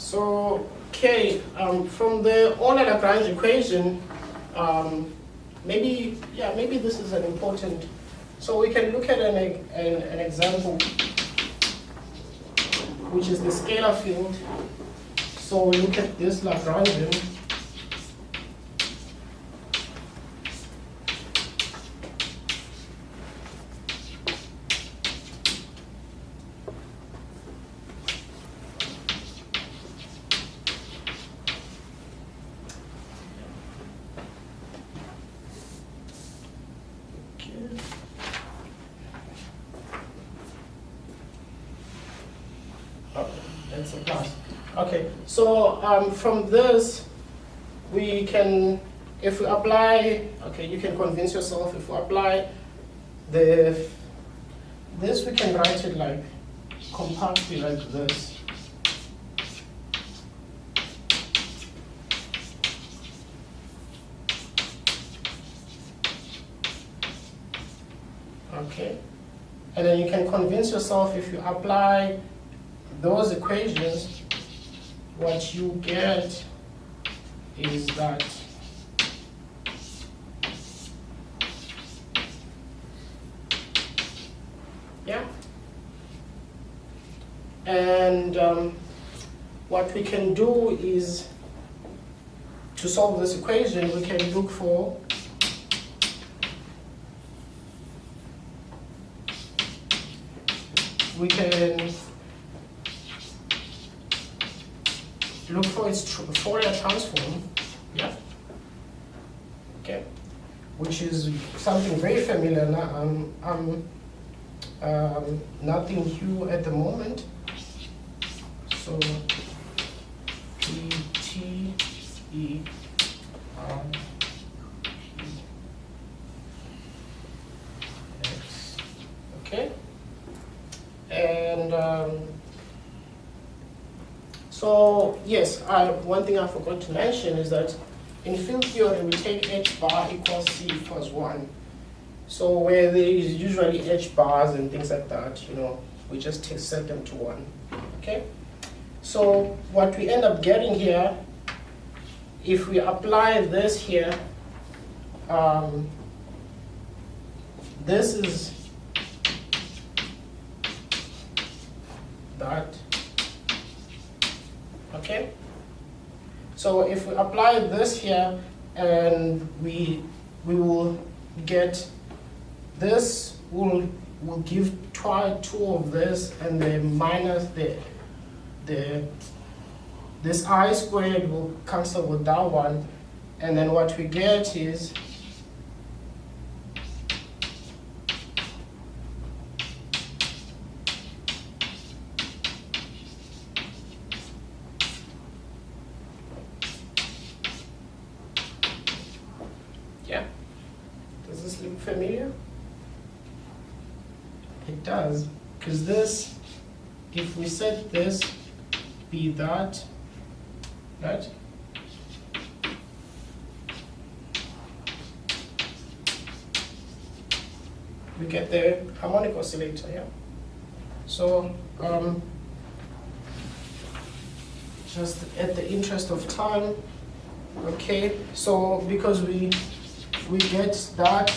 So, okay, from the Euler-Lagrange equation, maybe this is an important. So we can look at an example, which is the scalar field. So we look at this Lagrangian. That's a plus. Okay, so from this, we can, if we apply, okay, you can convince yourself, if we apply this, we can write it like, compactly like this. Okay, and then you can convince yourself if you apply those equations, what you get is that and what we can do is, to solve this equation, we can look for its Fourier transform, okay, which is something very familiar. Nothing new at the moment. So E R X, okay, and so yes, one thing I forgot to mention is that in field theory we take h bar equals c equals 1. So where there is usually h bars and things like that, we just set them to 1. Okay. So what we end up getting here, if we apply this here, this is that. Okay, so if we apply this here, and we will get this, will give two of this, and then minus this I squared will cancel with that one, and then what we get is does this look familiar? It does, because this, if we set this be that, right? We get the harmonic oscillator, yeah? So, just at the interest of time, okay, so because we get that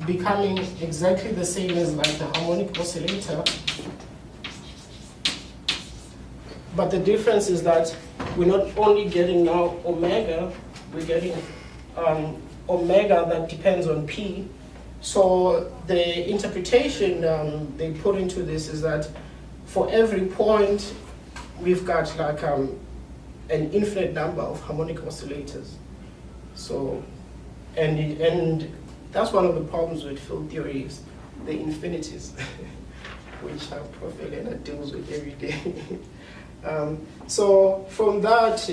becoming exactly the same as like the harmonic oscillator, but the difference is that we're not only getting now omega, we're getting omega that depends on p. So the interpretation they put into this is that for every point we've got like an infinite number of harmonic oscillators. So and that's one of the problems with field theory, is the infinities, which Prof Elena deals with every day. So from that,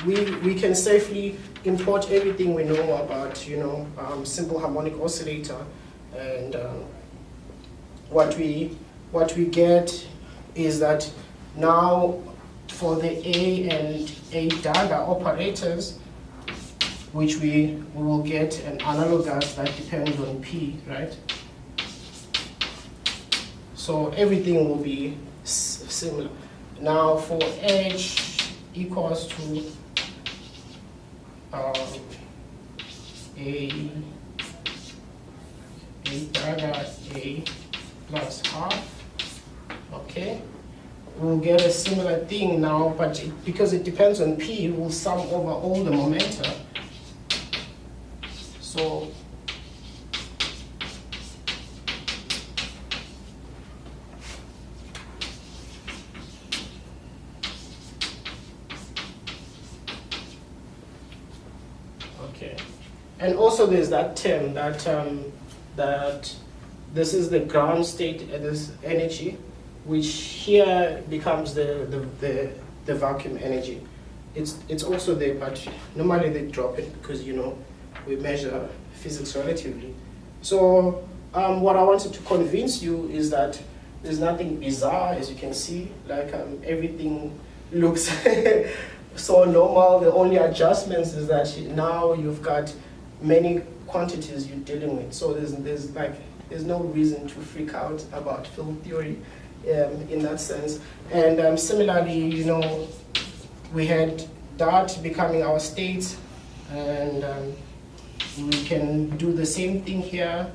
we can safely import everything we know about, simple harmonic oscillator, and what we get is that now for the A and A dagger operators, which we will get an analogous that depends on P, right? So everything will be similar. Now for H equals to A dagger A plus half, okay? We'll get a similar thing now, but because it depends on P, we'll sum over all the momenta. So okay, and also there's that term that that this is the ground state at this energy, which here becomes the vacuum energy. It's also there, but normally they drop it because we measure physics relatively. So what I wanted to convince you is that there's nothing bizarre, as you can see. Like everything looks so normal. The only adjustments is that now you've got many quantities you're dealing with. So there's no reason to freak out about field theory in that sense. And similarly, we had that becoming our state, and we can do the same thing here.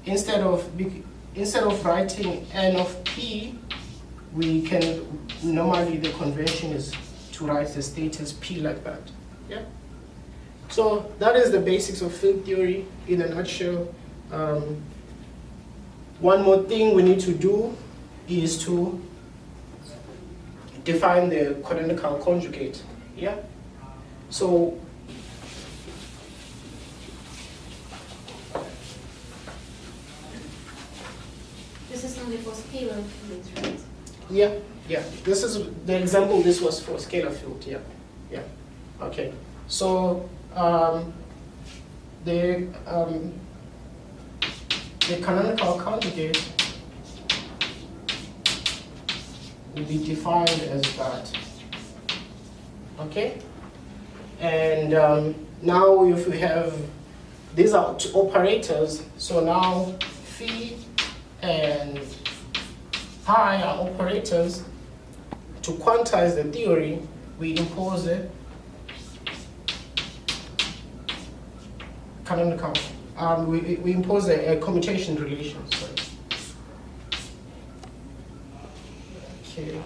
Instead of writing n of p, we can, normally the convention is to write the state as p like that. Yeah. So that is the basics of field theory in a nutshell. One more thing we need to do is to define the canonical conjugate. Yeah. So this is only for scalar fields, right? yeah. This is the example. This was for scalar field. Yeah. Okay. So the canonical conjugate will be defined as that. Okay? And now if we have, these are two operators, so now phi and pi are operators. To quantize the theory, we impose a canonical, we impose a commutation relation. Sorry. Okay.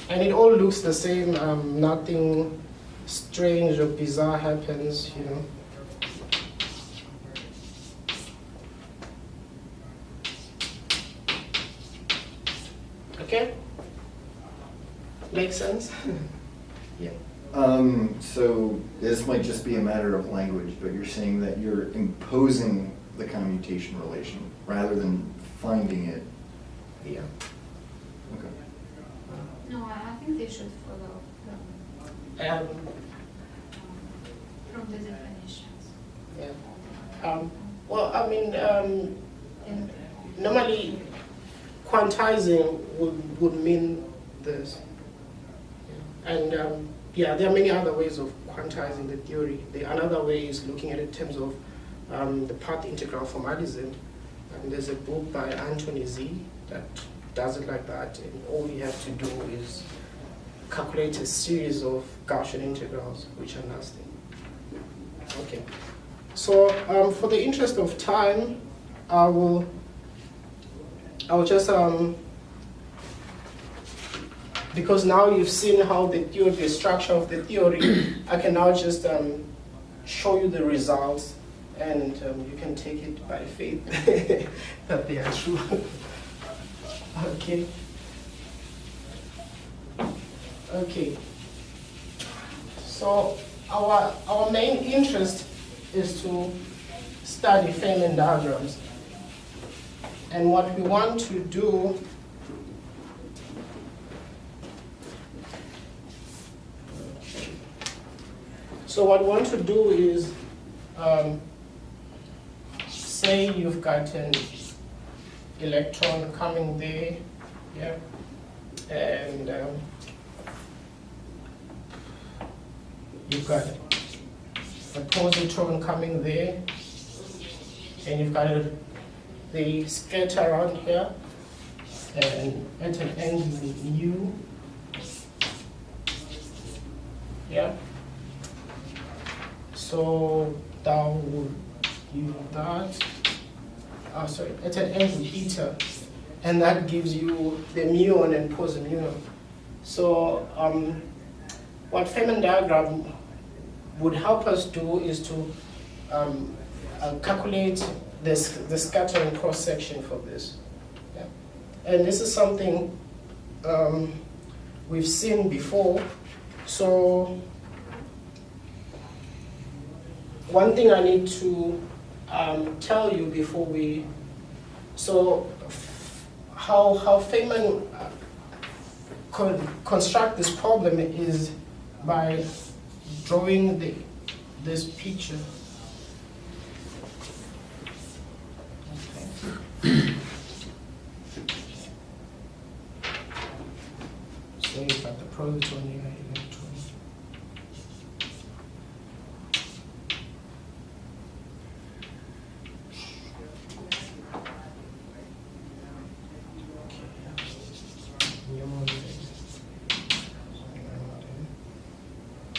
And it all looks the same. Nothing strange or bizarre happens, Okay? Makes sense? Yeah. So this might just be a matter of language, but you're saying that you're imposing the commutation relation rather than finding it. Yeah. Okay. No, I think they should follow from the definitions. Yeah. Well, I mean, normally quantizing would mean this. And yeah, there are many other ways of quantizing the theory. Another way is looking at it in terms of the path integral formalism. And there's a book by Anthony Z that does it like that. And all you have to do is calculate a series of Gaussian integrals, which are nothing. Okay. So for the interest of time, I'll just because now you've seen how the structure of the theory, I can now just show you the results, and you can take it by faith that they are true. Okay. Okay. So our main interest is to study Feynman diagrams, and what we want to do. So what we want to do is, say you've got an electron coming there, yeah, and you've got a positron coming there, and you've got the scatter around here, and at an angle mu. Yeah. So that would give that. Sorry, at an angle theta, and that gives you the muon and posemuon. So what Feynman diagram would help us do is to calculate the scattering cross section for this. Yeah. And this is something we've seen before. So one thing I need to tell you before we, so how Feynman could construct this problem is by drawing this picture. Okay. So you've got the proton here.